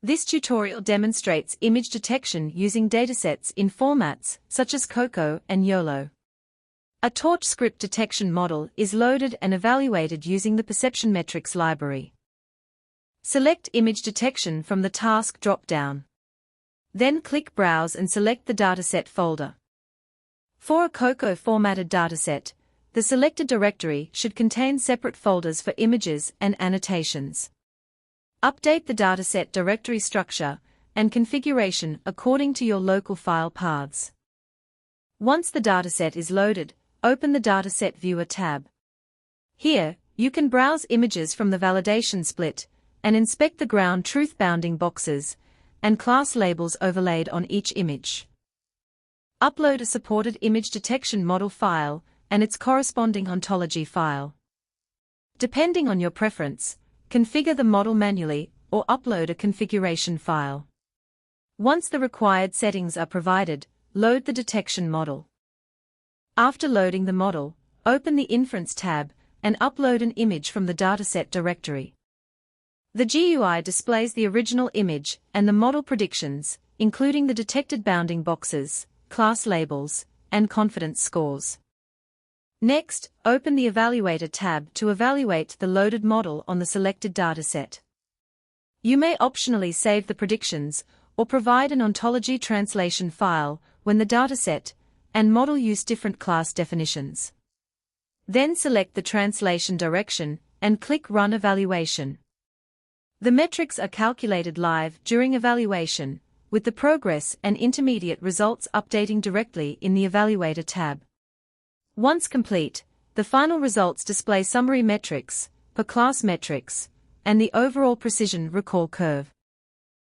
This tutorial demonstrates image detection using datasets in formats such as COCO and YOLO. A torch script detection model is loaded and evaluated using the PerceptionMetrics library. Select Image Detection from the Task drop-down. Then click Browse and select the dataset folder. For a COCO formatted dataset, the selected directory should contain separate folders for images and annotations. Update the dataset directory structure and configuration according to your local file paths. Once the dataset is loaded, open the Dataset Viewer tab. Here, you can browse images from the validation split and inspect the ground truth bounding boxes and class labels overlaid on each image. Upload a supported image detection model file and its corresponding ontology file. Depending on your preference, configure the model manually or upload a configuration file. Once the required settings are provided, load the detection model. After loading the model, open the Inference tab and upload an image from the dataset directory. The GUI displays the original image and the model predictions, including the detected bounding boxes, class labels, and confidence scores. Next, open the Evaluator tab to evaluate the loaded model on the selected dataset. You may optionally save the predictions or provide an ontology translation file when the dataset and model use different class definitions. Then select the translation direction and click Run Evaluation. The metrics are calculated live during evaluation, with the progress and intermediate results updating directly in the Evaluator tab. Once complete, the final results display summary metrics, per class metrics, and the overall precision recall curve.